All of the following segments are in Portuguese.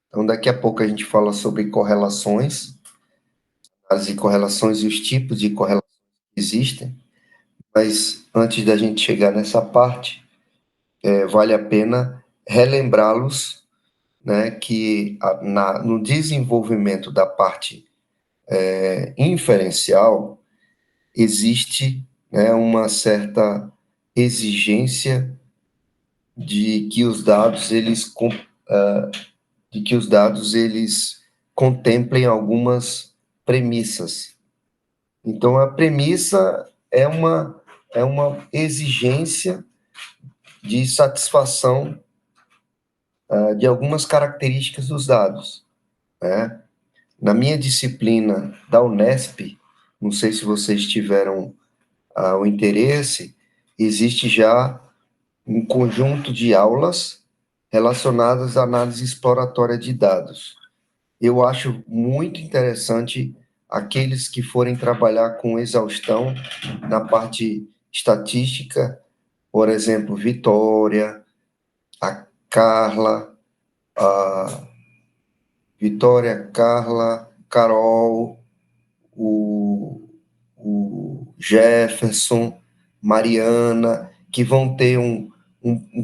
Então, daqui a pouco a gente fala sobre correlações, as correlações e os tipos de correlações que existem, mas antes da gente chegar nessa parte, vale a pena relembrá-los, né, que no desenvolvimento da parte inferencial existe, né, uma certa exigência de que os dados eles contemplem algumas premissas. Então, a premissa é uma exigência de satisfação de algumas características dos dados, né? Na minha disciplina da Unesp, não sei se vocês tiveram o interesse, existe já um conjunto de aulas relacionadas à análise exploratória de dados. Eu acho muito interessante aqueles que forem trabalhar com exaustão na parte estatística, por exemplo, Vitória, a Carla, a Vitória, Carla, Carol, o Jefferson, Mariana, que vão ter um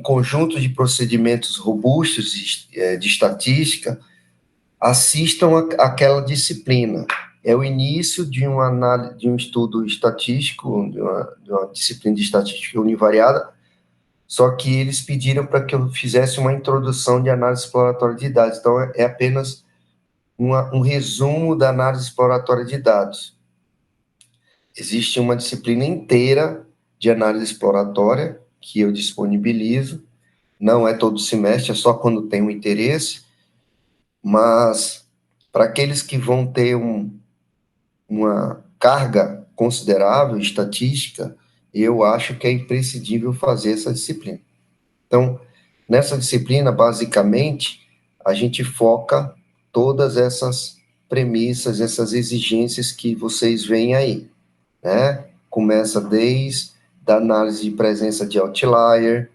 conjunto de procedimentos robustos de estatística, assistam aquela disciplina. É o início de um estudo estatístico, de uma disciplina de estatística univariada, só que eles pediram para que eu fizesse uma introdução de análise exploratória de dados. Então, é apenas um resumo da análise exploratória de dados. Existe uma disciplina inteira de análise exploratória que eu disponibilizo, não é todo semestre, é só quando tem um interesse, mas para aqueles que vão ter uma carga considerável estatística, eu acho que é imprescindível fazer essa disciplina. Então, nessa disciplina, basicamente, a gente foca todas essas premissas, essas exigências que vocês veem aí, né? Começa desde a análise de presença de outlier,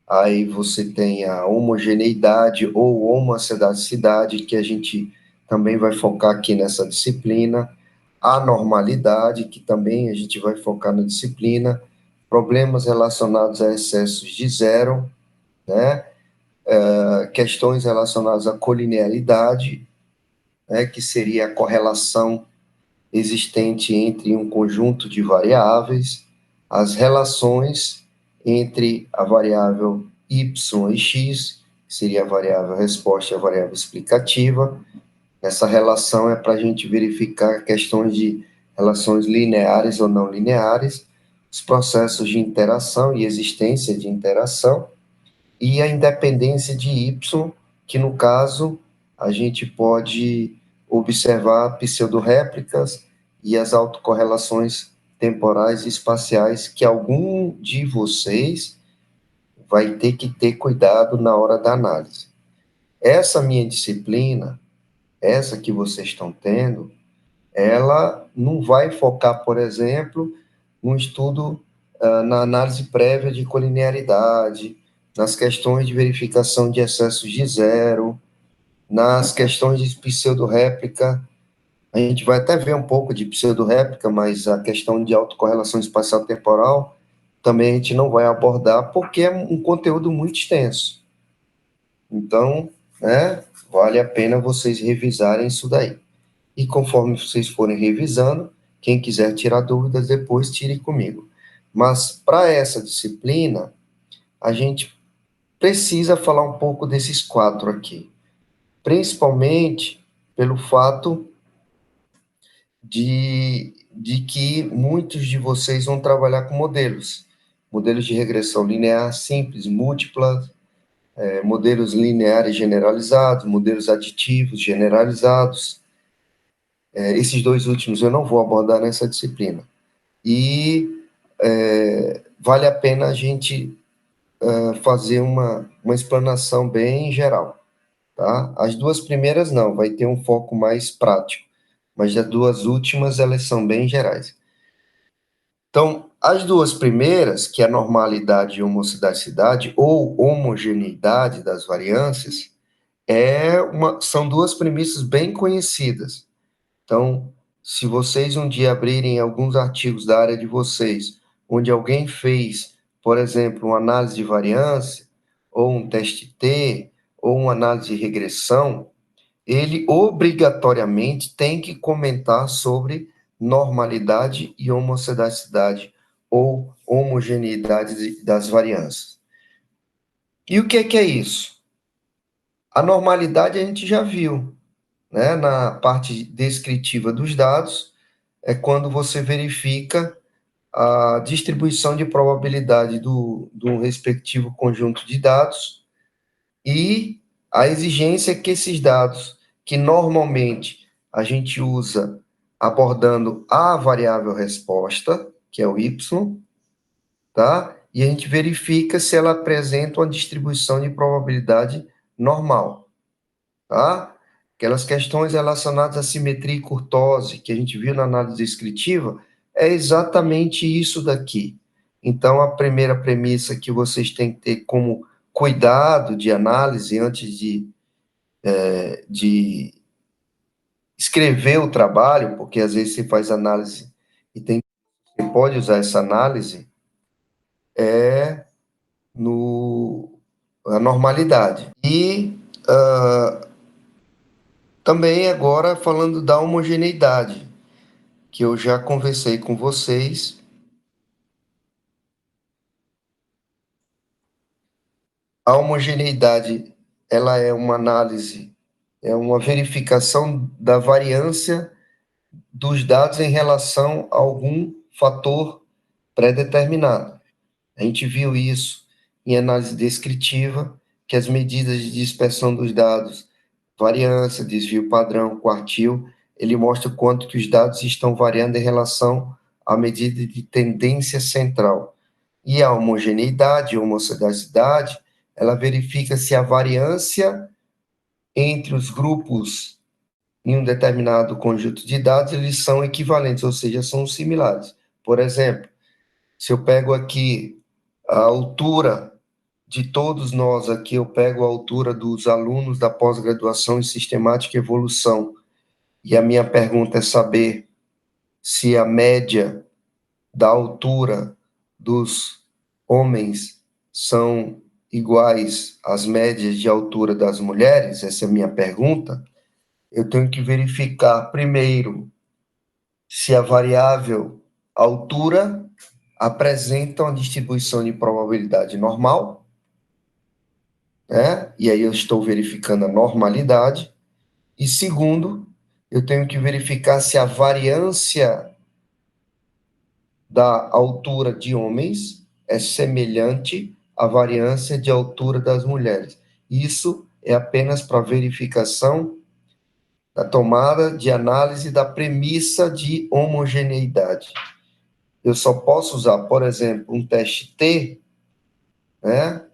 aí você tem a homogeneidade ou homocedacidade, que a gente também vai focar aqui nessa disciplina, a normalidade, que também a gente vai focar na disciplina, problemas relacionados a excessos de zero, né? Questões relacionadas à colinearidade, né? Que seria a correlação existente entre um conjunto de variáveis, as relações entre a variável y e x, que seria a variável resposta e a variável explicativa. Essa relação é para a gente verificar questões de relações lineares ou não lineares, os processos de interação e existência de interação, e a independência de y, que no caso a gente pode observar pseudorréplicas e as autocorrelações temporais e espaciais que algum de vocês vai ter que ter cuidado na hora da análise. Essa minha disciplina, essa que vocês estão tendo, ela não vai focar, por exemplo, no estudo na análise prévia de colinearidade, nas questões de verificação de excessos de zero, nas questões de pseudo-réplica. A gente vai até ver um pouco de pseudo-réplica, mas a questão de autocorrelação espacial temporal também a gente não vai abordar, porque é um conteúdo muito extenso. Então, né, vale a pena vocês revisarem isso daí. E conforme vocês forem revisando, quem quiser tirar dúvidas depois, tire comigo. Mas para essa disciplina, a gente precisa falar um pouco desses quatro aqui, principalmente pelo fato de que muitos de vocês vão trabalhar com modelos de regressão linear simples, múltipla, modelos lineares generalizados, modelos aditivos generalizados. Esses dois últimos eu não vou abordar nessa disciplina. E vale a pena a gente fazer uma explanação bem geral, tá? As duas primeiras não, vai ter um foco mais prático, mas as duas últimas, elas são bem gerais. Então, as duas primeiras, que é a normalidade e homocidacidade, ou homogeneidade das variâncias, são duas premissas bem conhecidas. Então, se vocês um dia abrirem alguns artigos da área de vocês, onde alguém fez, por exemplo, uma análise de variância, ou um teste T, ou uma análise de regressão, ele obrigatoriamente tem que comentar sobre normalidade e homocedacidade, ou homogeneidade das variâncias. E o que é isso? A normalidade a gente já viu, né? Na parte descritiva dos dados, é quando você verifica a distribuição de probabilidade do respectivo conjunto de dados e a exigência que esses dados, que normalmente a gente usa abordando a variável resposta, que é o y, tá? E a gente verifica se ela apresenta uma distribuição de probabilidade normal, tá? Aquelas questões relacionadas à simetria e curtose, que a gente viu na análise descritiva, é exatamente isso daqui. Então, a primeira premissa que vocês têm que ter como cuidado de análise antes de escrever o trabalho, porque às vezes você faz análise e você pode usar essa análise, é a normalidade. E também agora falando da homogeneidade, que eu já conversei com vocês. A homogeneidade, ela é uma análise, é uma verificação da variância dos dados em relação a algum fator pré-determinado. A gente viu isso em análise descritiva, que as medidas de dispersão dos dados, variância, desvio padrão, quartil, ele mostra quanto que os dados estão variando em relação à medida de tendência central. E a homogeneidade, homocedacidade, ela verifica se a variância entre os grupos em um determinado conjunto de dados, eles são equivalentes, ou seja, são similares. Por exemplo, se eu pego aqui a altura de todos nós aqui, eu pego a altura dos alunos da pós-graduação em sistemática e evolução, e a minha pergunta é saber se a média da altura dos homens são iguais às médias de altura das mulheres, essa é a minha pergunta, eu tenho que verificar primeiro se a variável altura apresenta uma distribuição de probabilidade normal, né? E aí eu estou verificando a normalidade. E segundo, eu tenho que verificar se a variância da altura de homens é semelhante à variância de altura das mulheres. Isso é apenas para verificação da tomada de análise da premissa de homogeneidade. Eu só posso usar, por exemplo, um teste T, né,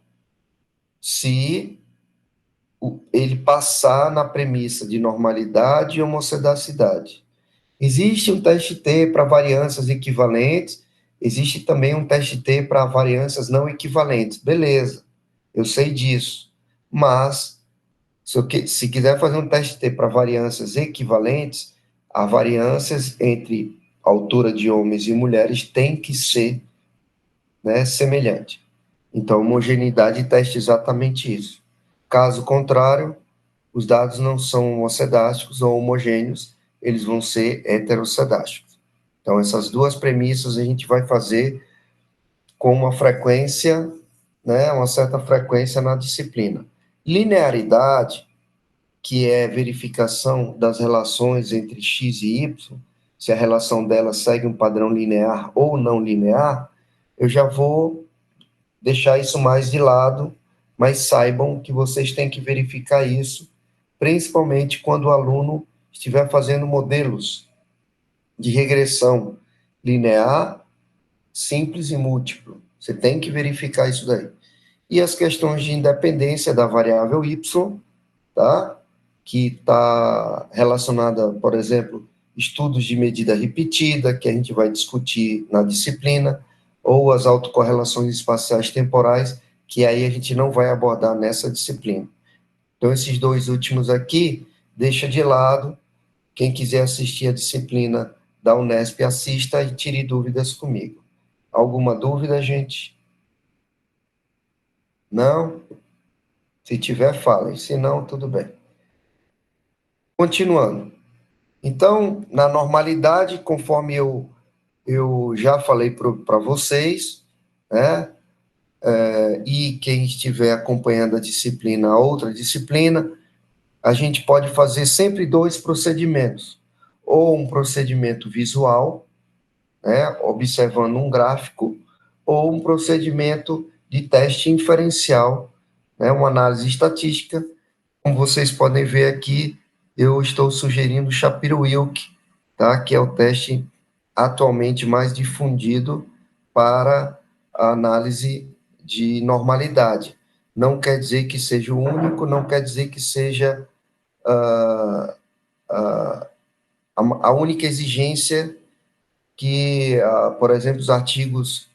se ele passar na premissa de normalidade e homocedacidade. Existe um teste T para variâncias equivalentes, existe também um teste T para variâncias não equivalentes. Beleza, eu sei disso. Mas, se quiser fazer um teste T para variâncias equivalentes, as variâncias entre altura de homens e mulheres tem que ser, né, semelhante. Então, homogeneidade testa exatamente isso. Caso contrário, os dados não são homocedásticos ou homogêneos, eles vão ser heterocedásticos. Então, essas duas premissas a gente vai fazer com uma frequência, né, uma certa frequência na disciplina. Linearidade, que é verificação das relações entre x e y, se a relação dela segue um padrão linear ou não linear, eu já vou deixar isso mais de lado, mas saibam que vocês têm que verificar isso, principalmente quando o aluno estiver fazendo modelos de regressão linear, simples e múltiplo. Você tem que verificar isso daí. E as questões de independência da variável y, tá? Que está relacionada, por exemplo, estudos de medida repetida, que a gente vai discutir na disciplina, ou as autocorrelações espaciais temporais, que aí a gente não vai abordar nessa disciplina. Então, esses dois últimos aqui, deixa de lado. Quem quiser assistir a disciplina da Unesp, assista e tire dúvidas comigo. Alguma dúvida, gente? Não? Se tiver, falem. Se não, tudo bem. Continuando. Então, na normalidade, conforme eu já falei para vocês, né? E quem estiver acompanhando a disciplina, a outra disciplina, a gente pode fazer sempre dois procedimentos. Ou um procedimento visual, né, observando um gráfico, ou um procedimento de teste inferencial, né, uma análise estatística. Como vocês podem ver aqui, eu estou sugerindo o Shapiro-Wilk, tá, que é o teste atualmente mais difundido para a análise de normalidade. Não quer dizer que seja o único, não quer dizer que seja a única exigência que, por exemplo, os artigos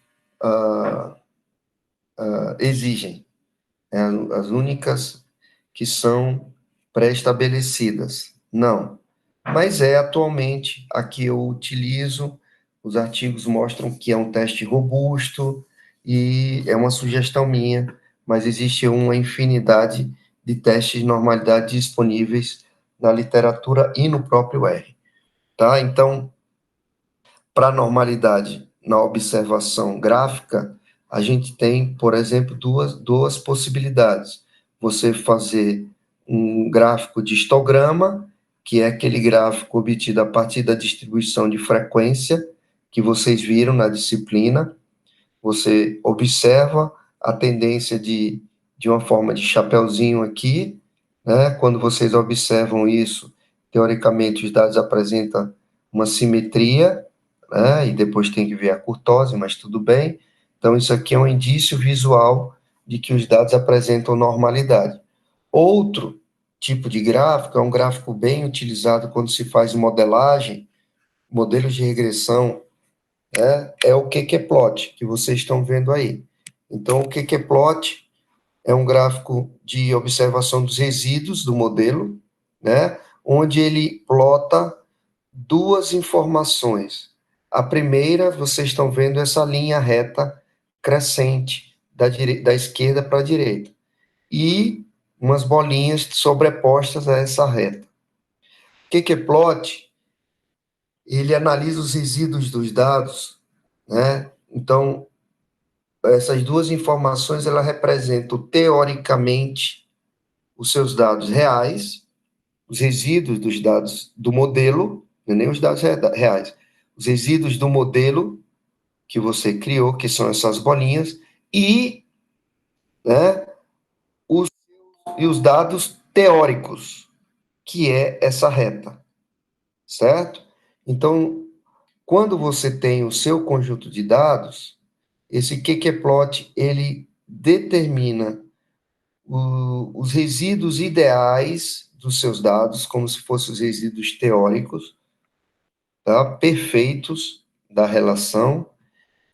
exigem, né, as únicas que são pré-estabelecidas. Não. Mas atualmente, a que eu utilizo, os artigos mostram que é um teste robusto e é uma sugestão minha, mas existe uma infinidade de testes de normalidade disponíveis na literatura e no próprio R. Tá? Então, para a normalidade na observação gráfica, a gente tem, por exemplo, duas possibilidades. Você fazer um gráfico de histograma, que é aquele gráfico obtido a partir da distribuição de frequência, que vocês viram na disciplina. Você observa a tendência de uma forma de chapeuzinho aqui, né? Quando vocês observam isso, teoricamente os dados apresentam uma simetria, né? E depois tem que ver a curtose, mas tudo bem. Então, isso aqui é um indício visual de que os dados apresentam normalidade. Outro tipo de gráfico é um gráfico bem utilizado quando se faz modelagem, modelos de regressão, né? É o QQ-plot, que vocês estão vendo aí. Então, o QQ-plot é um gráfico de observação dos resíduos do modelo, né? Onde ele plota duas informações. A primeira, vocês estão vendo essa linha reta crescente da esquerda para a direita. E umas bolinhas sobrepostas a essa reta. O QQ-plot, ele analisa os resíduos dos dados, né? Então, essas duas informações, ela representam, teoricamente, os seus dados reais, os resíduos dos dados do modelo, não é nem os dados reais, os resíduos do modelo que você criou, que são essas bolinhas, e, né, os dados teóricos, que é essa reta, certo? Então, quando você tem o seu conjunto de dados, esse QQ-plot, ele determina os resíduos ideais dos seus dados, como se fossem os resíduos teóricos, tá? Perfeitos da relação,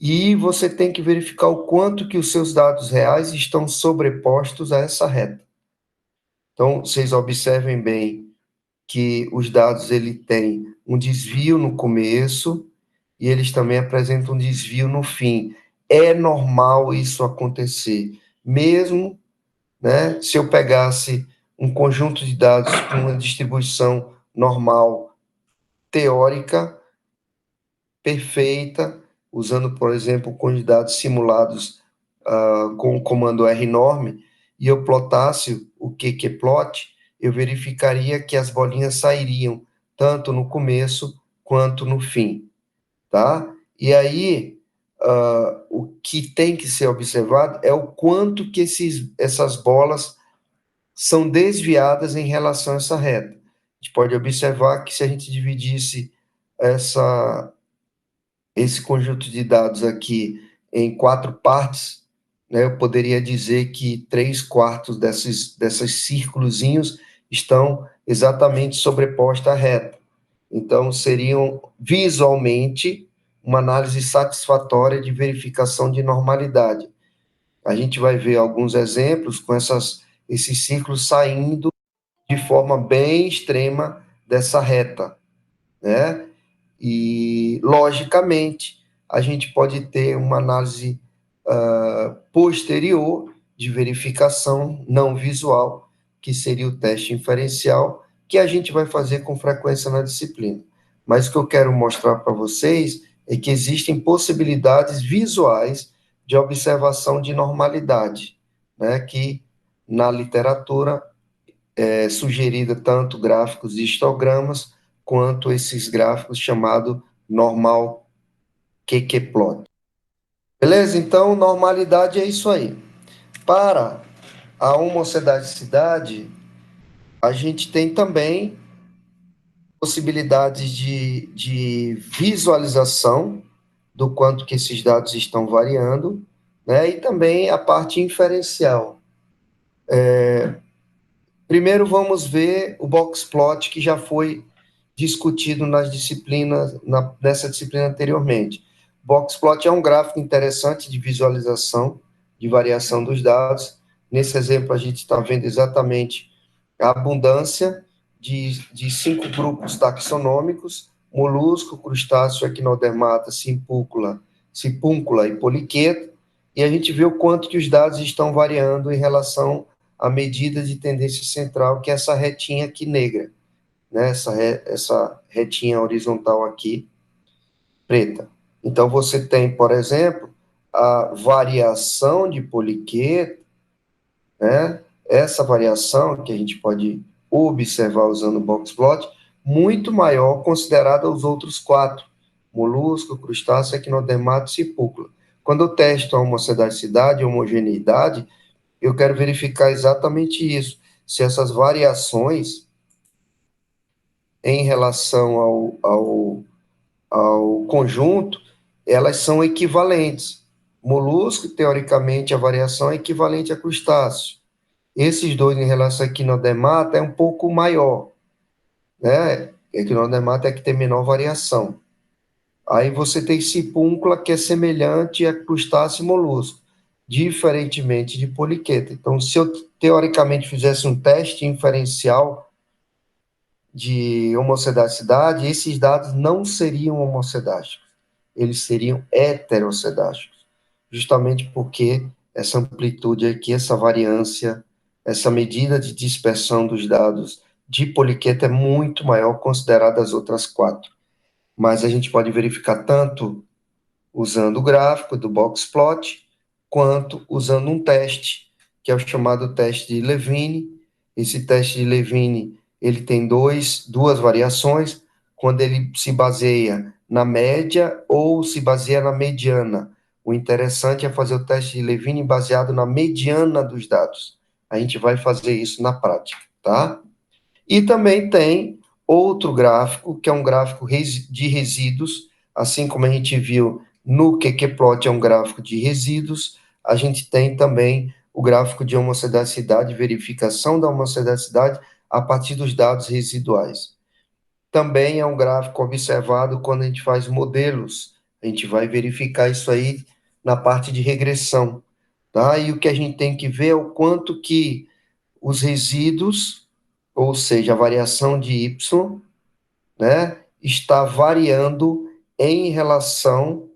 e você tem que verificar o quanto que os seus dados reais estão sobrepostos a essa reta. Então, vocês observem bem que os dados ele têm um desvio no começo e eles também apresentam um desvio no fim. É normal isso acontecer, mesmo, né, se eu pegasse um conjunto de dados com uma distribuição normal teórica perfeita, usando, por exemplo, dados simulados com o comando rnorm, e eu plotasse o QQ-plot, eu verificaria que as bolinhas sairiam tanto no começo quanto no fim, tá? E aí, o que tem que ser observado é o quanto que essas bolas são desviadas em relação a essa reta. A gente pode observar que se a gente dividisse esse conjunto de dados aqui em 4 partes, né, eu poderia dizer que 3/4 desses círculozinhos estão exatamente sobrepostos à reta. Então, seriam visualmente uma análise satisfatória de verificação de normalidade. A gente vai ver alguns exemplos com esses círculos saindo de forma bem extrema dessa reta, né? E, logicamente, a gente pode ter uma análise posterior de verificação não visual, que seria o teste inferencial, que a gente vai fazer com frequência na disciplina. Mas o que eu quero mostrar para vocês é que existem possibilidades visuais de observação de normalidade, né, que na literatura é sugerida tanto gráficos de histogramas quanto esses gráficos chamado normal QQ-plot. Beleza? Então, normalidade é isso aí. Para a homocedaticidade, a gente tem também possibilidades de visualização do quanto que esses dados estão variando, né? E também a parte inferencial. Primeiro vamos ver o box plot que já foi discutido nas disciplinas, nessa disciplina anteriormente. Box plot é um gráfico interessante de visualização de variação dos dados. Nesse exemplo, a gente está vendo exatamente a abundância de 5 grupos taxonômicos: molusco, crustáceo, equinodermata, simpúncula e poliqueta, e a gente vê o quanto que os dados estão variando em relação à medida de tendência central, que é essa retinha aqui negra, né? Essa retinha horizontal aqui, preta. Então, você tem, por exemplo, a variação de poliqueta, né? Essa variação que a gente pode observar usando o box plot, muito maior considerada os outros 4, molusco, crustáceo, equinodermato e cipúcula. Quando eu testo a homocedaticidade e homogeneidade, eu quero verificar exatamente isso, se essas variações em relação ao conjunto, elas são equivalentes. Molusco, teoricamente, a variação é equivalente a crustáceo. Esses dois, em relação a equinodermata, é um pouco maior, né? Equinodermata é que tem menor variação. Aí você tem cipúncula, que é semelhante a crustáceo e molusco, diferentemente de poliqueta. Então, se eu teoricamente fizesse um teste inferencial de homocedaticidade, esses dados não seriam homocedásticos, eles seriam heterocedásticos, justamente porque essa amplitude aqui, essa variância, essa medida de dispersão dos dados de poliqueta é muito maior considerada as outras 4. Mas a gente pode verificar tanto usando o gráfico do box plot, quanto usando um teste, que é o chamado teste de Levine. Esse teste de Levine, ele tem duas variações, quando ele se baseia na média ou se baseia na mediana. O interessante é fazer o teste de Levine baseado na mediana dos dados. A gente vai fazer isso na prática, tá? E também tem outro gráfico, que é um gráfico de resíduos, assim como a gente viu no QQplot é um gráfico de resíduos, a gente tem também o gráfico de homocedaticidade, verificação da homocedaticidade a partir dos dados residuais. Também é um gráfico observado quando a gente faz modelos, a gente vai verificar isso aí na parte de regressão, tá? E o que a gente tem que ver é o quanto que os resíduos, ou seja, a variação de y, né, está variando em relação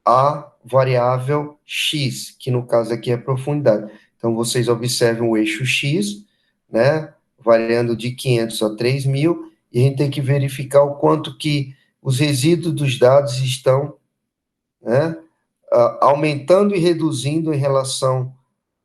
à variável x, que no caso aqui é a profundidade. Então, vocês observem o eixo x, né, variando de 500 a 3.000, e a gente tem que verificar o quanto que os resíduos dos dados estão, né, aumentando e reduzindo em relação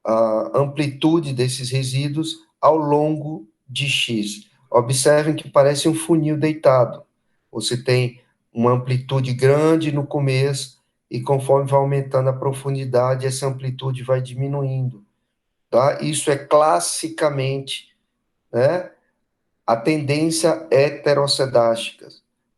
a amplitude desses resíduos ao longo de X. Observem que parece um funil deitado. Você tem uma amplitude grande no começo e conforme vai aumentando a profundidade, essa amplitude vai diminuindo, tá? Isso é classicamente, né, a tendência heterocedástica,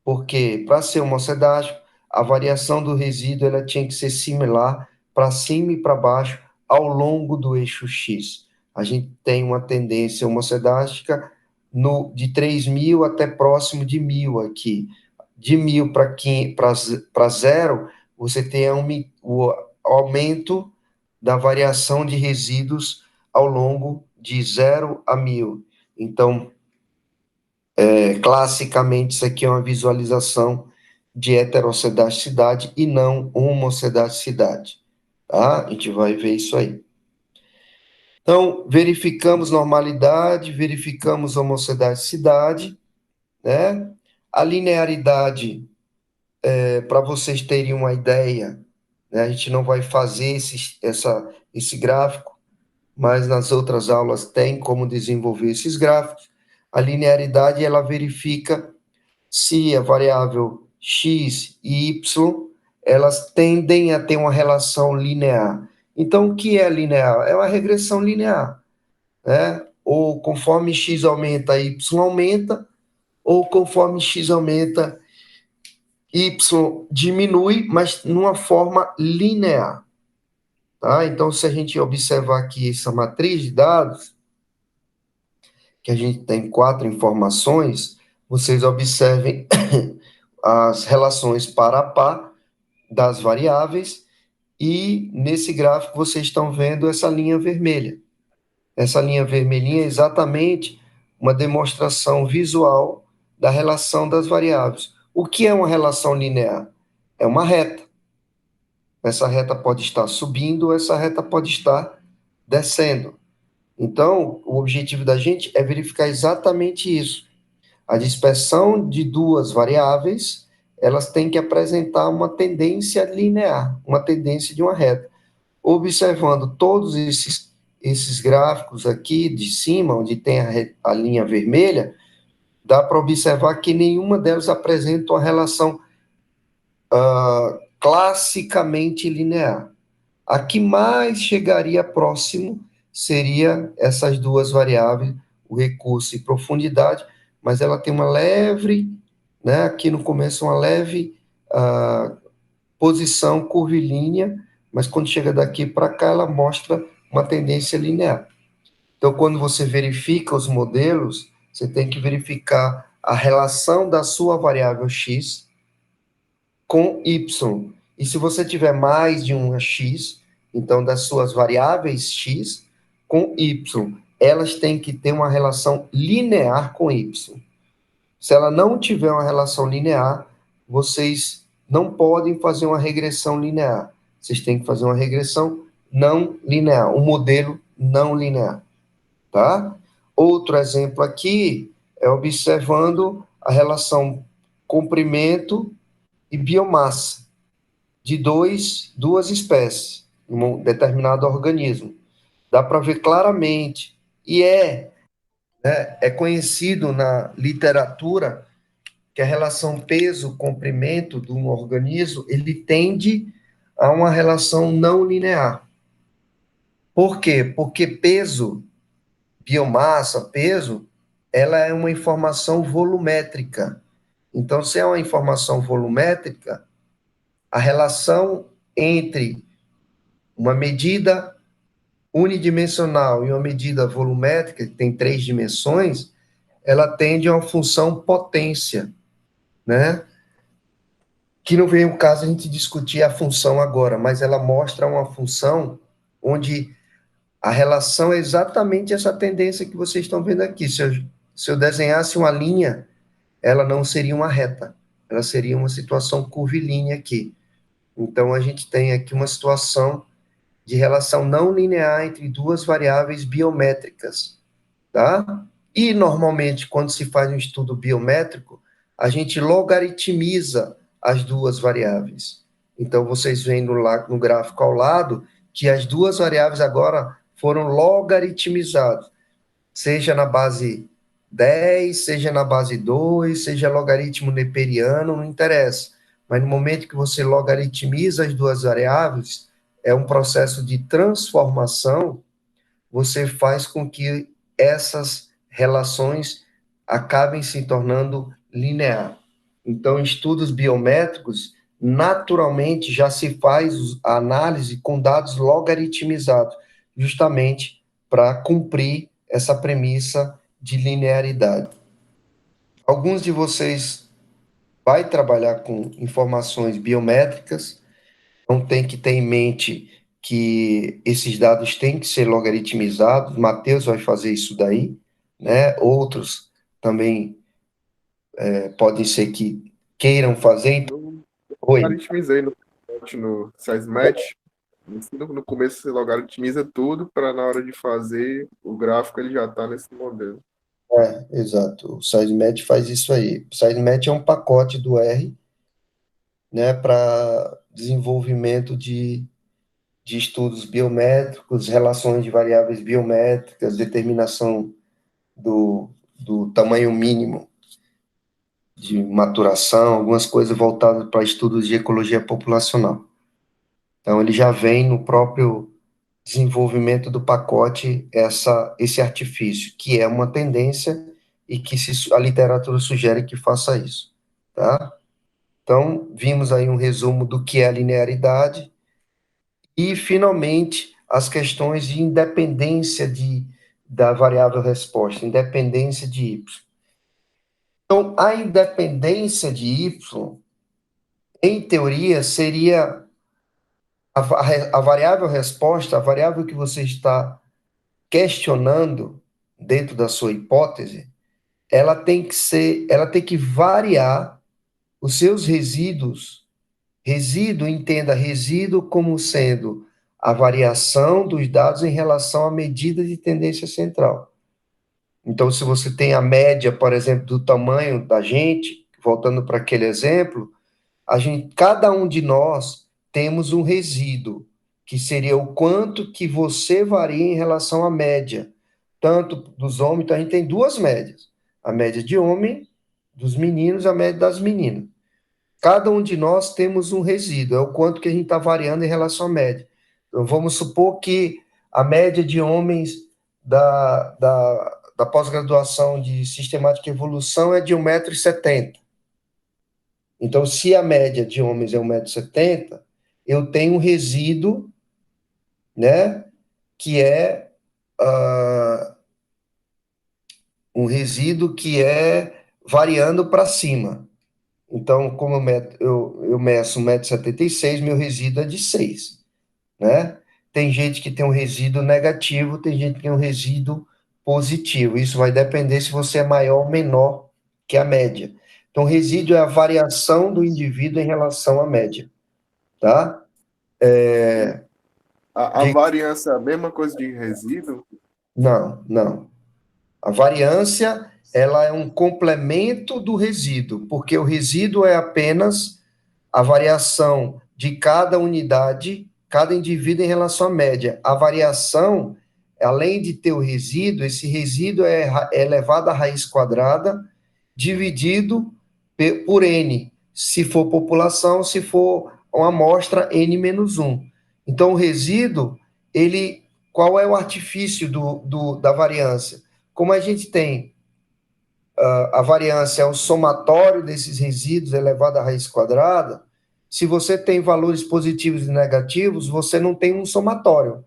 porque para ser homocedástico, a variação do resíduo ela tinha que ser similar para cima e para baixo ao longo do eixo X. A gente tem uma tendência homocedástica de 3.000 até próximo de 1.000 aqui. De 1.000 para zero, você tem o aumento da variação de resíduos ao longo de 0 a 1000. Então, classicamente, isso aqui é uma visualização de heterocedaticidade e não homocedaticidade, tá? A gente vai ver isso aí. Então, verificamos normalidade, verificamos homocedaticidade, né? A linearidade, para vocês terem uma ideia, né? A gente não vai fazer esse gráfico, mas nas outras aulas tem como desenvolver esses gráficos. A linearidade, ela verifica se a variável x e y, elas tendem a ter uma relação linear. Então, o que é linear? É uma regressão linear, né? Ou conforme x aumenta, y aumenta, ou conforme x aumenta, y diminui, mas numa forma linear, tá? Então, se a gente observar aqui essa matriz de dados, que a gente tem 4 informações, vocês observem as relações par a par das variáveis, e nesse gráfico vocês estão vendo essa linha vermelha. Essa linha vermelhinha é exatamente uma demonstração visual da relação das variáveis. O que é uma relação linear? É uma reta. Essa reta pode estar subindo, essa reta pode estar descendo. Então, o objetivo da gente é verificar exatamente isso. A dispersão de duas variáveis, elas têm que apresentar uma tendência linear, uma tendência de uma reta. Observando todos esses gráficos aqui de cima, onde tem a linha vermelha, dá para observar que nenhuma delas apresenta uma relação classicamente linear. A que mais chegaria próximo seria essas duas variáveis, o recurso e profundidade, mas ela tem uma leve, né, aqui no começo, uma leve posição curvilínea, mas quando chega daqui para cá, ela mostra uma tendência linear. Então, quando você verifica os modelos, você tem que verificar a relação da sua variável x com y. E se você tiver mais de uma x, então das suas variáveis x com y, elas têm que ter uma relação linear com y. Se ela não tiver uma relação linear, vocês não podem fazer uma regressão linear. Vocês têm que fazer uma regressão não linear, um modelo não linear, tá? Outro exemplo aqui é observando a relação comprimento e biomassa de duas espécies, em um determinado organismo. Dá para ver claramente, e é conhecido na literatura que a relação peso-comprimento de um organismo, ele tende a uma relação não linear. Por quê? Porque peso, biomassa, peso, ela é uma informação volumétrica. Então, se é uma informação volumétrica, a relação entre uma medida unidimensional e uma medida volumétrica, que tem 3 dimensões, ela tende a uma função potência, né? Que não vem o caso a gente discutir a função agora, mas ela mostra uma função onde a relação é exatamente essa tendência que vocês estão vendo aqui. Se eu desenhasse uma linha, ela não seria uma reta, ela seria uma situação curvilínea aqui. Então, a gente tem aqui uma situação de relação não linear entre duas variáveis biométricas, tá? E, normalmente, quando se faz um estudo biométrico, a gente logaritmiza as duas variáveis. Então, vocês veem no gráfico ao lado que as duas variáveis agora foram logaritmizadas, seja na base 10, seja na base 2, seja logaritmo neperiano, não interessa. Mas no momento que você logaritmiza as duas variáveis, é um processo de transformação, você faz com que essas relações acabem se tornando linear. Então, em estudos biométricos, naturalmente já se faz a análise com dados logaritmizados, justamente para cumprir essa premissa de linearidade. Alguns de vocês vai trabalhar com informações biométricas, então tem que ter em mente que esses dados têm que ser logaritmizados. Matheus vai fazer isso daí, né? Outros também podem ser que queiram fazer. Eu Oi. logaritmizei no SciSmat. No começo você logaritmiza tudo para na hora de fazer o gráfico ele já está nesse modelo. Exato. O SciSmat faz isso aí. O SciSmat é um pacote do R, né, para desenvolvimento de estudos biométricos, relações de variáveis biométricas, determinação do tamanho mínimo de maturação, algumas coisas voltadas para estudos de ecologia populacional. Então, ele já vem no próprio desenvolvimento do pacote esse artifício, que é uma tendência e que a literatura sugere que faça isso, tá? Então, vimos aí um resumo do que é a linearidade e, finalmente, as questões de independência da variável resposta, independência de y. Então, a independência de y, em teoria, seria a variável resposta, a variável que você está questionando dentro da sua hipótese, ela tem que variar os seus resíduos. Resíduo, entenda resíduo como sendo a variação dos dados em relação à medida de tendência central. Então, se você tem a média, por exemplo, do tamanho da gente, voltando para aquele exemplo, cada um de nós temos um resíduo, que seria o quanto que você varia em relação à média, tanto dos homens, então a gente tem duas médias, a média de homem, dos meninos, a média das meninas. Cada um de nós temos um resíduo, é o quanto que a gente está variando em relação à média. Então, vamos supor que a média de homens da pós-graduação de sistemática e evolução é de 1,70 m. Então, se a média de homens é 1,70 m, eu tenho um resíduo, né, que é um resíduo que é variando para cima. Então, como eu meço 1,76 m, meu resíduo é de 6, né? Tem gente que tem um resíduo negativo, tem gente que tem um resíduo positivo. Isso vai depender se você é maior ou menor que a média. Então, resíduo é a variação do indivíduo em relação à média, tá? A variância é a mesma coisa de resíduo? Não, não. A variância, ela é um complemento do resíduo, porque o resíduo é apenas a variação de cada unidade, cada indivíduo em relação à média. A variação, além de ter o resíduo, esse resíduo é elevado à raiz quadrada, dividido por N, se for população, se for uma amostra N-1. Então, o resíduo, qual é o artifício da variância? Como a gente tem a variância é o somatório desses resíduos elevado à raiz quadrada, se você tem valores positivos e negativos, você não tem um somatório.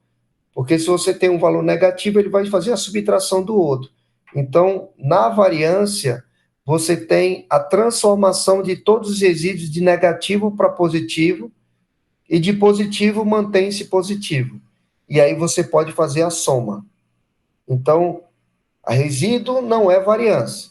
Porque se você tem um valor negativo, ele vai fazer a subtração do outro. Então, na variância, você tem a transformação de todos os resíduos de negativo para positivo, e de positivo mantém-se positivo. E aí você pode fazer a soma. Então, a resíduo não é variância,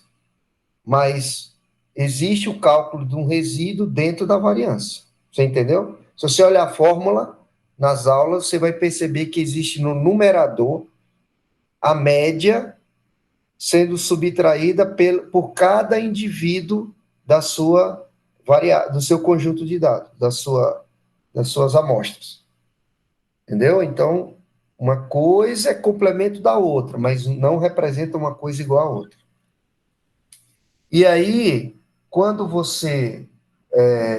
mas existe o cálculo de um resíduo dentro da variância. Você entendeu? Se você olhar a fórmula nas aulas, você vai perceber que existe no numerador a média sendo subtraída por cada indivíduo do seu conjunto de dados, das suas amostras. Entendeu? Então, uma coisa é complemento da outra, mas não representa uma coisa igual à outra. E aí, quando você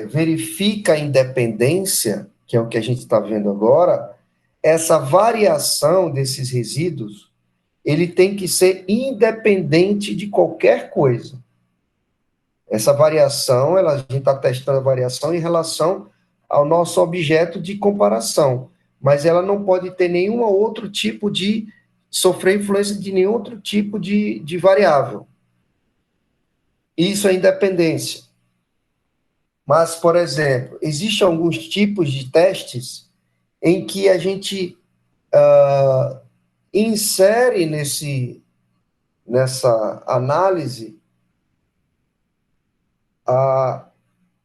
verifica a independência, que é o que a gente está vendo agora, essa variação desses resíduos, ele tem que ser independente de qualquer coisa. Essa variação, a gente está testando a variação em relação ao nosso objeto de comparação, mas ela não pode ter nenhum outro tipo de sofrer influência de nenhum outro tipo de variável. Isso é independência. Mas, por exemplo, existem alguns tipos de testes em que a gente insere nessa análise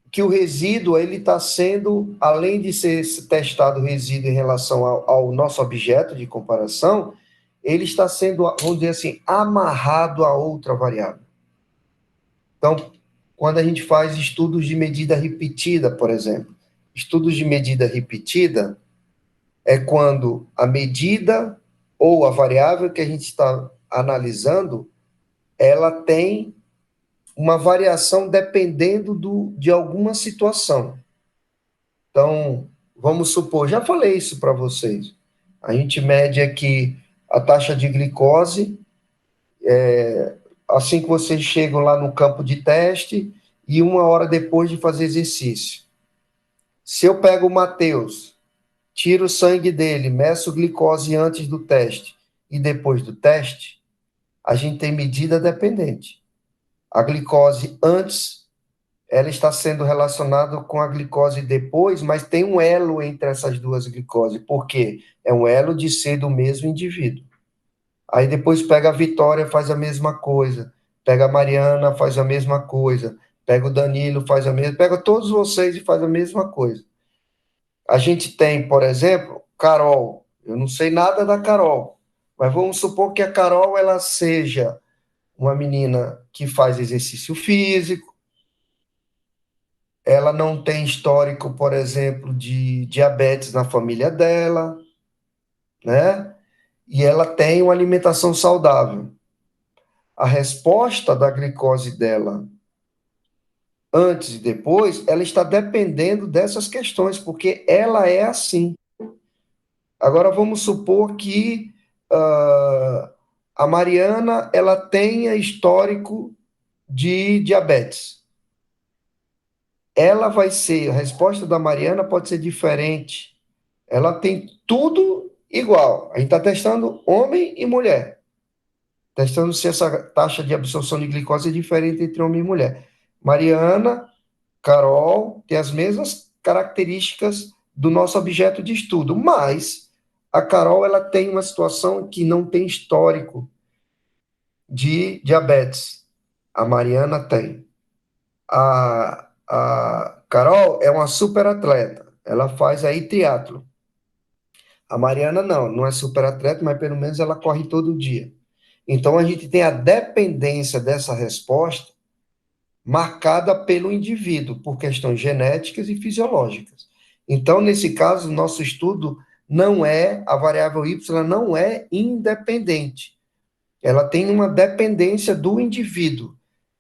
que o resíduo ele está sendo, além de ser testado o resíduo em relação ao nosso objeto de comparação, ele está sendo, vamos dizer assim, amarrado a outra variável. Então, quando a gente faz estudos de medida repetida, por exemplo, estudos de medida repetida é quando a medida ou a variável que a gente está analisando, ela tem uma variação dependendo de alguma situação. Então, vamos supor, já falei isso para vocês. A gente mede aqui a taxa de glicose, assim que vocês chegam lá no campo de teste e 1 hora depois de fazer exercício. Se eu pego o Matheus, tiro o sangue dele, meço glicose antes do teste e depois do teste, a gente tem medida dependente. A glicose antes, ela está sendo relacionada com a glicose depois, mas tem um elo entre essas duas glicoses. Por quê? É um elo de ser do mesmo indivíduo. Aí depois pega a Vitória, faz a mesma coisa. Pega a Mariana, faz a mesma coisa. Pega o Danilo, faz a mesma. Pega todos vocês e faz a mesma coisa. A gente tem, por exemplo, Carol. Eu não sei nada da Carol, mas vamos supor que a Carol ela seja uma menina que faz exercício físico, ela não tem histórico, por exemplo, de diabetes na família dela, né? E ela tem uma alimentação saudável. A resposta da glicose dela antes e depois, ela está dependendo dessas questões, porque ela é assim. Agora vamos supor que a Mariana ela tenha histórico de diabetes. Ela vai ser, a resposta da Mariana pode ser diferente. Ela tem tudo igual. A gente está testando homem e mulher. Testando se essa taxa de absorção de glicose é diferente entre homem e mulher. Mariana, Carol, tem as mesmas características do nosso objeto de estudo, mas a Carol ela tem uma situação que não tem histórico de diabetes. A Mariana tem. A Carol é uma super atleta. Ela faz aí triatlo. A Mariana não é super atleta, mas pelo menos ela corre todo dia. Então a gente tem a dependência dessa resposta marcada pelo indivíduo, por questões genéticas e fisiológicas. Então, nesse caso, nosso estudo não é, a variável Y não é independente. Ela tem uma dependência do indivíduo,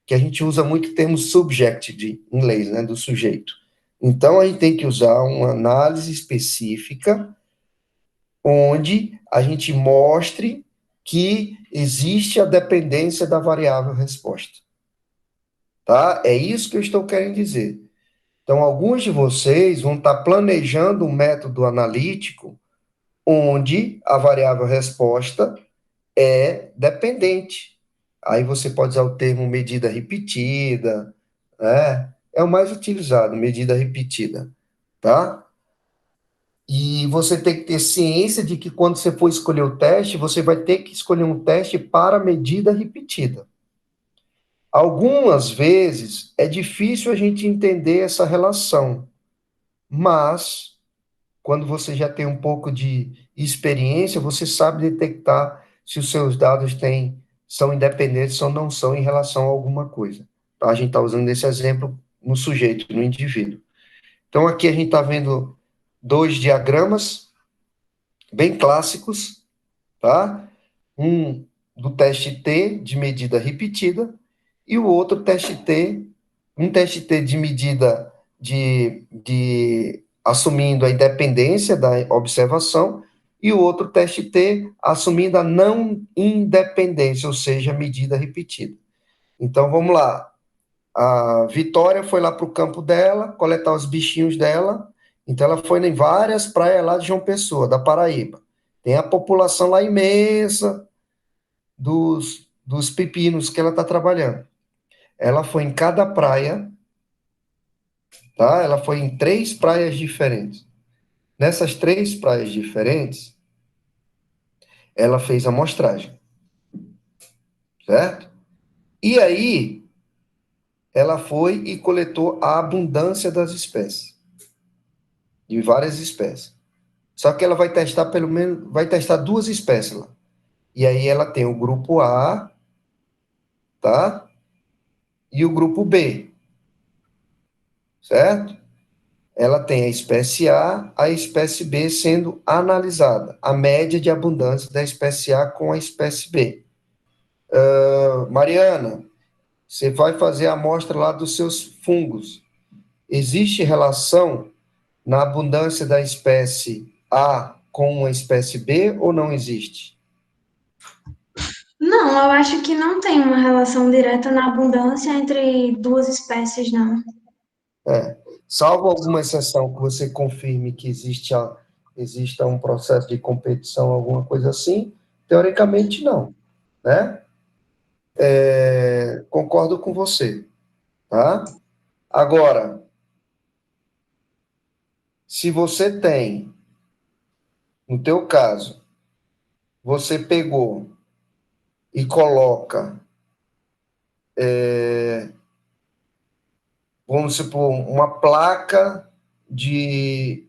que a gente usa muito o termo subject em inglês, né, do sujeito. Então, a gente tem que usar uma análise específica onde a gente mostre que existe a dependência da variável resposta. Tá? É isso que eu estou querendo dizer. Então, alguns de vocês vão estar planejando um método analítico onde a variável resposta é dependente. Aí você pode usar o termo medida repetida, né? É o mais utilizado, medida repetida, tá? E você tem que ter ciência de que quando você for escolher o teste, você vai ter que escolher um teste para medida repetida. Algumas vezes é difícil a gente entender essa relação, mas quando você já tem um pouco de experiência, você sabe detectar se os seus dados são independentes ou não são em relação a alguma coisa. Tá? A gente está usando esse exemplo no sujeito, no indivíduo. Então, aqui a gente está vendo dois diagramas bem clássicos, tá? Um do teste T de medida repetida e o outro teste T, um teste T de medida de assumindo a independência da observação e o outro teste T assumindo a não independência, ou seja, medida repetida. Então vamos lá. A Vitória foi lá para o campo dela, coletar os bichinhos dela. Então ela foi em várias praias lá de João Pessoa, da Paraíba. Tem a população lá imensa dos pepinos que ela está trabalhando. Ela foi em cada praia, tá? Ela foi em 3 praias diferentes. Nessas 3 praias diferentes, ela fez a amostragem, certo? E aí, ela foi e coletou a abundância das espécies, de várias espécies. Só que ela vai testar pelo menos, vai testar 2 espécies lá. E aí ela tem o grupo A, tá? E o grupo B, certo? Ela tem a espécie B sendo analisada, a média de abundância da espécie A com a espécie B. Mariana, você vai fazer a amostra lá dos seus fungos. Existe relação na abundância da espécie A com a espécie B ou não existe? Não, eu acho que não tem uma relação direta na abundância entre duas espécies, não. É. Salvo alguma exceção que você confirme que exista um processo de competição, alguma coisa assim, teoricamente não, né? Concordo com você, tá? Agora, se você tem, no teu caso, você pegou e coloca, vamos supor, uma placa de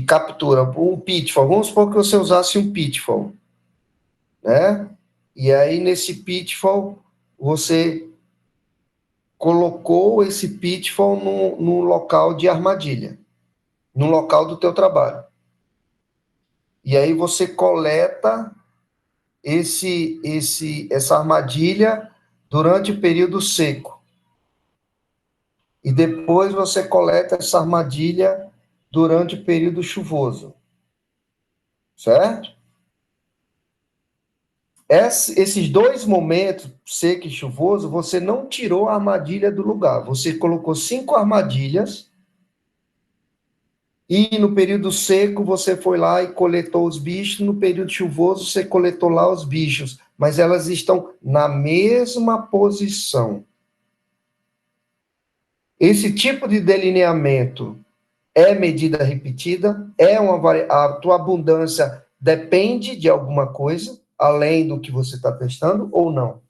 captura, um pitfall, vamos supor que você usasse um pitfall, né? E aí, nesse pitfall, você colocou esse pitfall no local de armadilha, no local do teu trabalho. E aí você coleta essa armadilha durante o período seco. E depois você coleta essa armadilha durante o período chuvoso. Certo? Esses 2 momentos, seco e chuvoso, você não tirou a armadilha do lugar. Você colocou 5 armadilhas e no período seco você foi lá e coletou os bichos. No período chuvoso você coletou lá os bichos. Mas elas estão na mesma posição. Esse tipo de delineamento é medida repetida? A tua abundância depende de alguma coisa, além do que você está testando, ou não?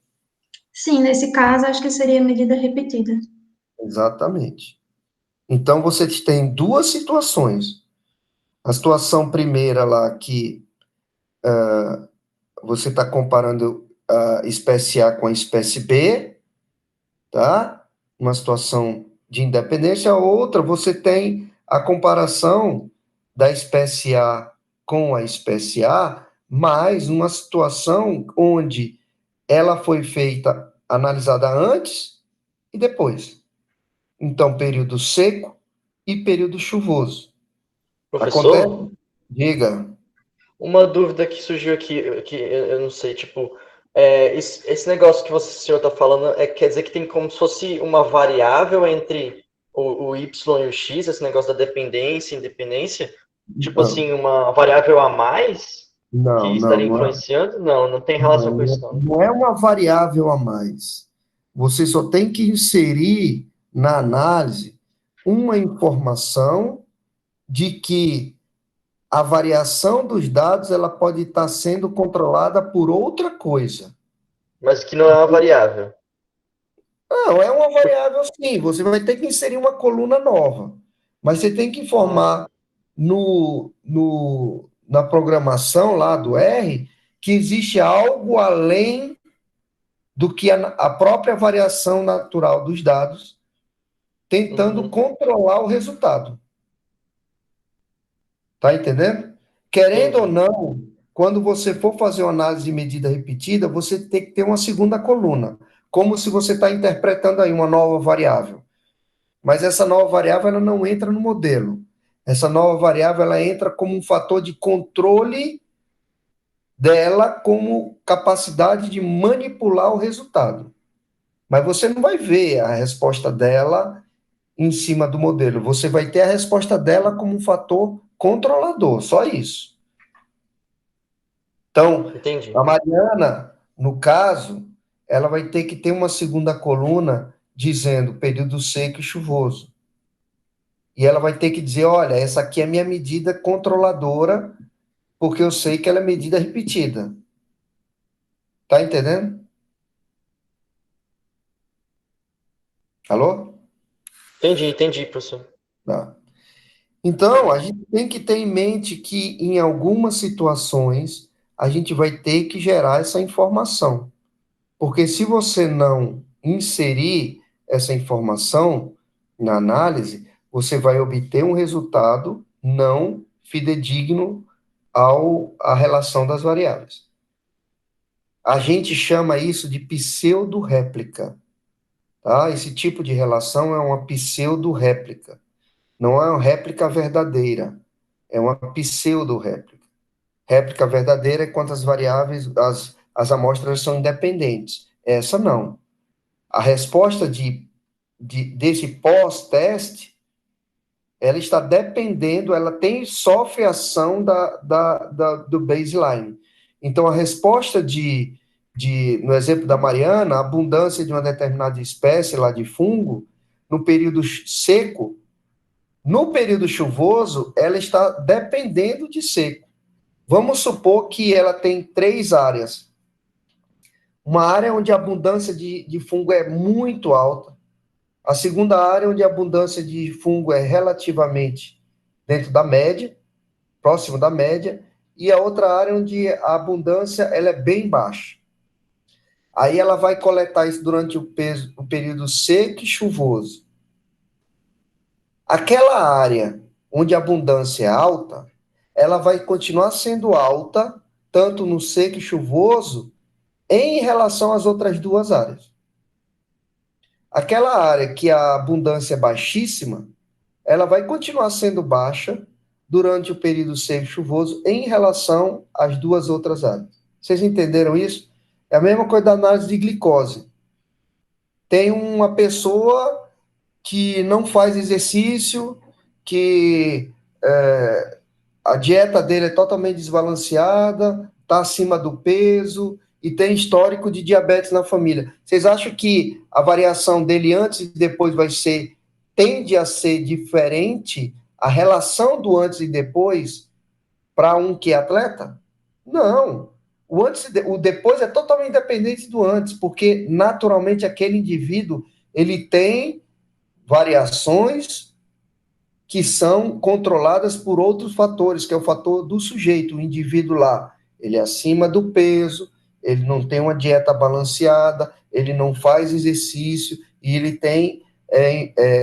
Sim, nesse caso, acho que seria medida repetida. Exatamente. Então, você tem 2 situações. A situação primeira lá, que você está comparando a espécie A com a espécie B, tá? Uma situação de independência. A outra, você tem a comparação da espécie A com a espécie A, mas uma situação onde ela foi feita, analisada antes e depois. Então, período seco e período chuvoso. Acontece? Professor, Diga. uma dúvida que surgiu aqui, que eu não sei, tipo, esse negócio que o senhor está falando, quer dizer que tem como se fosse uma variável entre o Y e o X, esse negócio da dependência e independência? Tipo Não, assim, uma variável a mais que não, não, estaria influenciando? Não, não tem relação com isso, não. não é uma variável a mais. Você só tem que inserir na análise uma informação de que a variação dos dados ela pode estar sendo controlada por outra coisa. Mas que não é uma variável. Não, é uma variável sim, você vai ter que inserir uma coluna nova, mas você tem que informar na programação lá do R que existe algo além do que a própria variação natural dos dados, tentando controlar o resultado. Tá entendendo? Querendo ou Entendi. não, quando você for fazer uma análise de medida repetida, você tem que ter uma segunda coluna, como se você está interpretando aí uma nova variável. Mas essa nova variável ela não entra no modelo. Essa nova variável ela entra como um fator de controle dela como capacidade de manipular o resultado. Mas você não vai ver a resposta dela em cima do modelo. Você vai ter a resposta dela como um fator controlador, só isso. Então, Entendi. a Mariana, no caso, ela vai ter que ter uma segunda coluna dizendo período seco e chuvoso. e ela vai ter que dizer, olha, essa aqui é a minha medida controladora, porque eu sei que ela é medida repetida. Tá entendendo? Alô? Entendi, professor. Tá. Então, a gente tem que ter em mente que, em algumas situações, a gente vai ter que gerar essa informação. Porque se você não inserir essa informação na análise, você vai obter um resultado não fidedigno à relação das variáveis. A gente chama isso de pseudo-réplica, tá? Esse tipo de relação é uma pseudo-réplica. Não é uma réplica verdadeira, é uma pseudo-réplica. Réplica verdadeira é quando as variáveis, as amostras são independentes. Essa não. A resposta desse pós-teste, ela está dependendo, ela sofre ação do baseline. Então, a resposta no exemplo da Mariana, a abundância de uma determinada espécie lá de fungo, no período seco, no período chuvoso, ela está dependendo de seco. Vamos supor que ela tem 3 áreas. Uma área onde a abundância de fungo é muito alta. A segunda área onde a abundância de fungo é relativamente dentro da média, próximo da média. E a outra área onde a abundância ela é bem baixa. Aí ela vai coletar isso durante o período seco e chuvoso. Aquela área onde a abundância é alta, ela vai continuar sendo alta, tanto no seco e chuvoso, em relação às outras 2 áreas. Aquela área que a abundância é baixíssima, ela vai continuar sendo baixa durante o período seco e chuvoso em relação às 2 outras áreas. Vocês entenderam isso? É a mesma coisa da análise de glicose. Tem uma pessoa que não faz exercício, que a dieta dele é totalmente desbalanceada, está acima do peso e tem histórico de diabetes na família. Vocês acham que a variação dele antes e depois tende a ser diferente, a relação do antes e depois, para um que é atleta? Não. O depois é totalmente independente do antes, porque naturalmente aquele indivíduo ele tem variações que são controladas por outros fatores, que é o fator do sujeito, o indivíduo lá. Ele é acima do peso, ele não tem uma dieta balanceada, ele não faz exercício e ele tem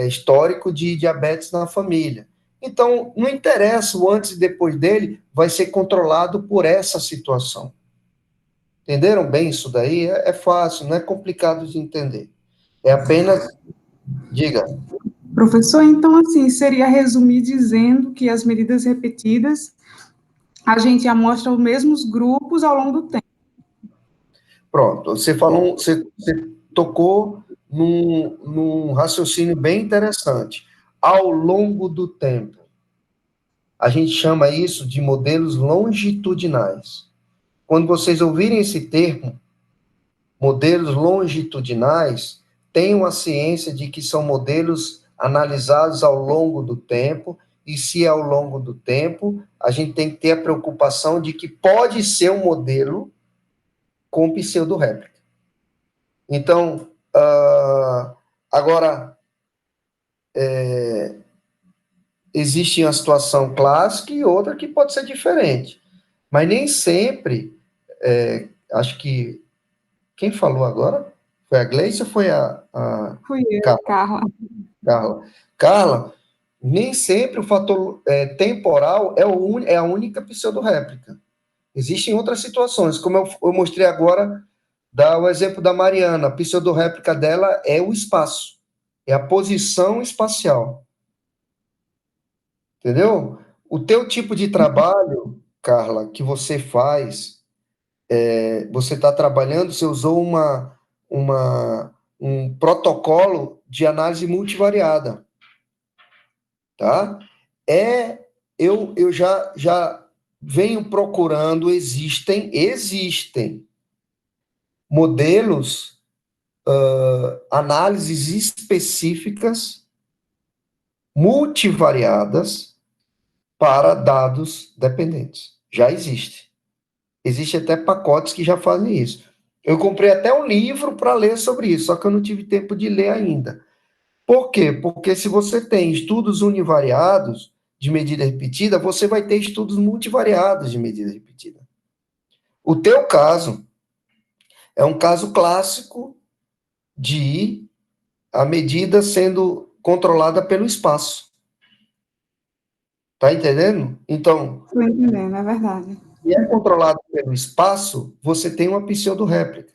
histórico de diabetes na família. Então, não interessa o antes e depois dele, vai ser controlado por essa situação. Entenderam bem isso daí? É fácil, não é complicado de entender. É apenas. Diga. Professor, então, assim, seria resumir dizendo que as medidas repetidas, a gente amostra os mesmos grupos ao longo do tempo. Pronto, você tocou num raciocínio bem interessante. Ao longo do tempo. A gente chama isso de modelos longitudinais. Quando vocês ouvirem esse termo, modelos longitudinais, tenham a ciência de que são modelos analisados ao longo do tempo, e se é ao longo do tempo, a gente tem que ter a preocupação de que pode ser um modelo com pseudo-réplica. Então, agora, existe uma situação clássica e outra que pode ser diferente. Mas nem sempre, acho que, quem falou agora? Foi a Gleice ou foi Fui eu, Carla. Carla, nem sempre o fator temporal é a única pseudo-réplica. Existem outras situações, como eu mostrei agora, dá o exemplo da Mariana, a pseudo-réplica dela é o espaço, é a posição espacial. Entendeu? O teu tipo de trabalho, Carla, que você faz, você está trabalhando, você usou um protocolo de análise multivariada, tá? Eu já venho procurando, existem modelos, análises específicas multivariadas para dados dependentes. Já existe. Existem até pacotes que já fazem isso. Eu comprei até um livro para ler sobre isso, só que eu não tive tempo de ler ainda. Por quê? Porque se você tem estudos univariados de medida repetida, você vai ter estudos multivariados de medida repetida. O teu caso é um caso clássico de a medida sendo controlada pelo espaço. Tá entendendo? Então, Estou entendendo, é verdade. se é controlado pelo espaço, você tem uma pseudo-réplica.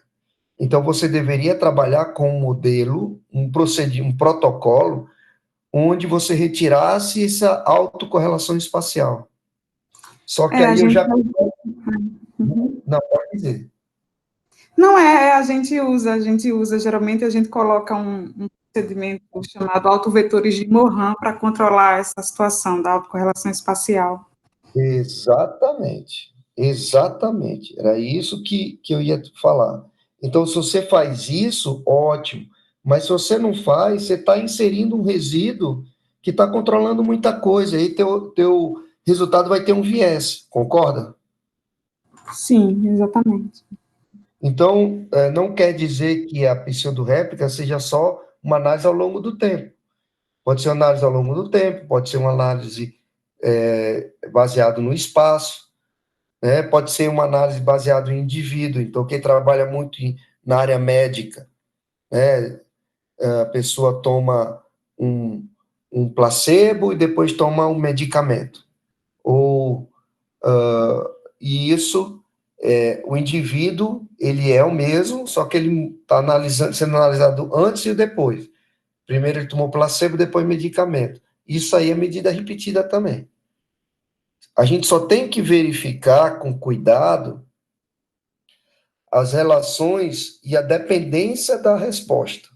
Então, você deveria trabalhar com um modelo, um protocolo, onde você retirasse essa autocorrelação espacial. Só que A aí eu gente... já... Uhum. Não, pode dizer. Não, a gente usa, geralmente a gente coloca um procedimento chamado autovetores de Morin para controlar essa situação da autocorrelação espacial. Exatamente. Exatamente. Era isso que eu ia falar. Então, se você faz isso, ótimo. Mas se você não faz, você está inserindo um resíduo que está controlando muita coisa. Aí teu resultado vai ter um viés, concorda? Sim, exatamente. Então, não quer dizer que a pseudo-réplica seja só uma análise ao longo do tempo. Pode ser uma análise ao longo do tempo, pode ser uma análise baseada no espaço, né? Pode ser uma análise baseada em indivíduo. Então, quem trabalha muito na área médica, né? A pessoa toma um placebo e depois toma um medicamento. E isso, o indivíduo, ele é o mesmo, só que ele está sendo analisado antes e depois. Primeiro ele tomou placebo, depois medicamento. Isso aí é medida repetida também. A gente só tem que verificar com cuidado as relações e a dependência da resposta.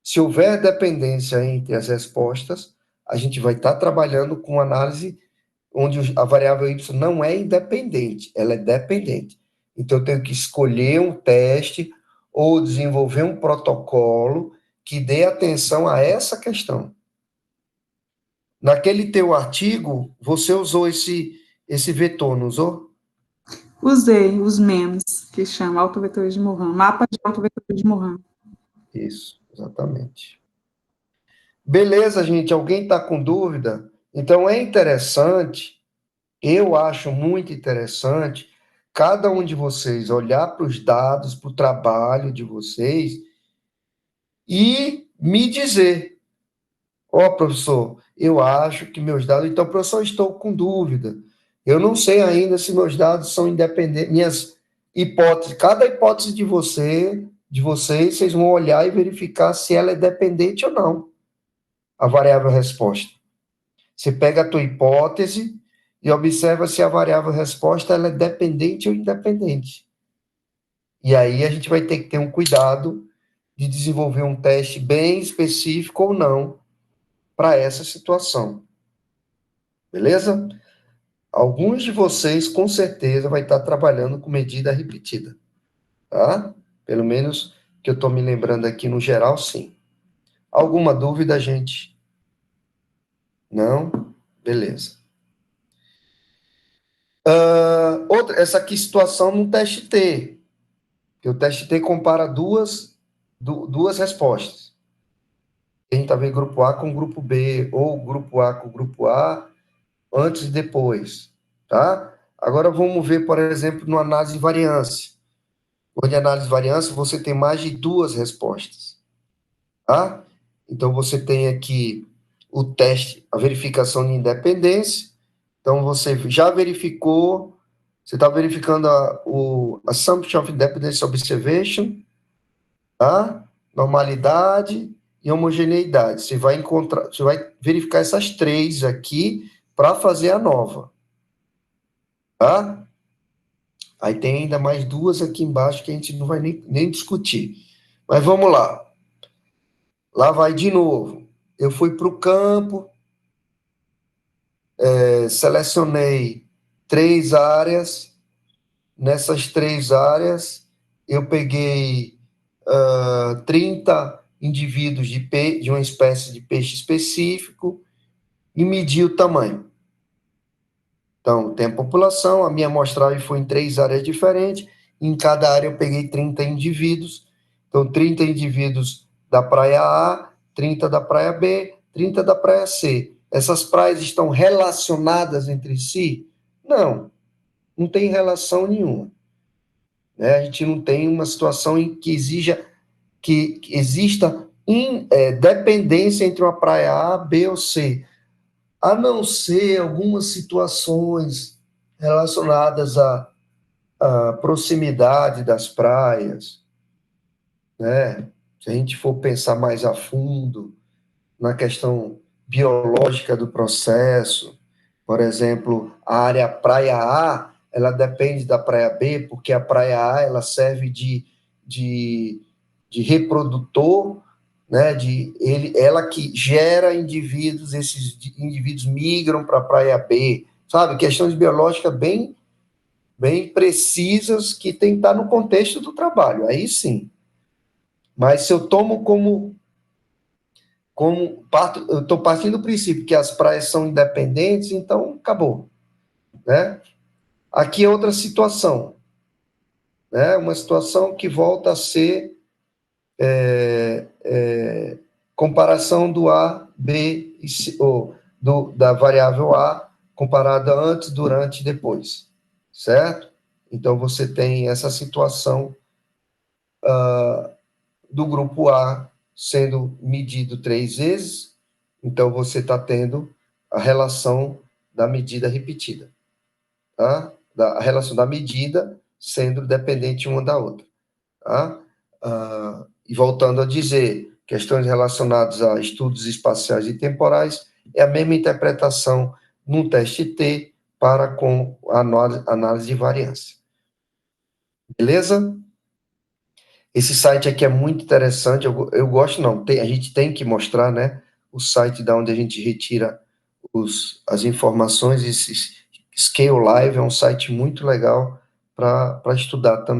Se houver dependência entre as respostas, a gente vai estar trabalhando com análise onde a variável y não é independente, ela é dependente. Então, eu tenho que escolher um teste ou desenvolver um protocolo que dê atenção a essa questão. Naquele teu artigo, você usou esse vetor, não usou? Usei os MEMS, que chama autovetores de Morin, mapa de autovetores de Morin. Isso, exatamente. Beleza, gente, alguém está com dúvida? Então, é interessante, eu acho muito interessante, cada um de vocês olhar para os dados, para o trabalho de vocês e me dizer, professor, eu acho que meus dados... Então, professor, estou com dúvida. Eu não sei ainda se meus dados são independentes, minhas hipóteses, cada hipótese de vocês, vocês vão olhar e verificar se ela é dependente ou não, a variável resposta. Você pega a tua hipótese e observa se a variável resposta ela é dependente ou independente. E aí a gente vai ter que ter um cuidado de desenvolver um teste bem específico ou não para essa situação. Beleza? Alguns de vocês, com certeza, vai estar trabalhando com medida repetida. Tá? Pelo menos que eu estou me lembrando aqui no geral, sim. Alguma dúvida, gente? Não? Beleza. Essa aqui situação no teste T. Que o teste T compara duas respostas. Tenta ver grupo A com grupo B, ou grupo A com grupo A, antes e depois, tá? Agora vamos ver, por exemplo, no análise de variância. Onde análise de variância, você tem mais de duas respostas, tá? Então, você tem aqui o teste, a verificação de independência. Então, você já verificou, você está verificando a Assumption of Independence Observation, tá? Normalidade e homogeneidade. Você vai verificar essas três aqui para fazer a nova, tá? Aí tem ainda mais duas aqui embaixo que a gente não vai nem discutir. Mas vamos lá. Lá vai de novo. Eu fui para o campo, selecionei 3 áreas. Nessas 3 áreas, eu peguei 30 indivíduos de uma espécie de peixe específico e medir o tamanho. Então, tem a população, a minha amostragem foi em 3 áreas diferentes, em cada área eu peguei 30 indivíduos, então 30 indivíduos da praia A, 30 da praia B, 30 da praia C. Essas praias estão relacionadas entre si? Não, não tem relação nenhuma. Né? A gente não tem uma situação em que exija que exista dependência entre uma praia A, B ou C, a não ser algumas situações relacionadas à proximidade das praias, né? Se a gente for pensar mais a fundo na questão biológica do processo, por exemplo, a área praia A, ela depende da praia B, porque a praia A ela serve de reprodutor, né? Ela que gera indivíduos, esses indivíduos migram para a praia B, sabe? Questões biológicas bem precisas que tem que estar no contexto do trabalho, aí sim. Mas se eu tomo eu estou partindo do princípio que as praias são independentes, então acabou, né? Aqui é outra situação, né? Uma situação que volta a ser comparação do A, B e C, ou da variável A comparada antes, durante e depois, certo? Então você tem essa situação do grupo A sendo medido 3 vezes, então você está tendo a relação da medida repetida, tá? A relação da medida sendo dependente uma da outra, tá? E voltando a dizer, questões relacionadas a estudos espaciais e temporais, é a mesma interpretação no teste T para com a análise de variância. Beleza? Esse site aqui é muito interessante, eu gosto, não, a gente tem que mostrar, né, o site da onde a gente retira as informações, esse Scale Live é um site muito legal para estudar também.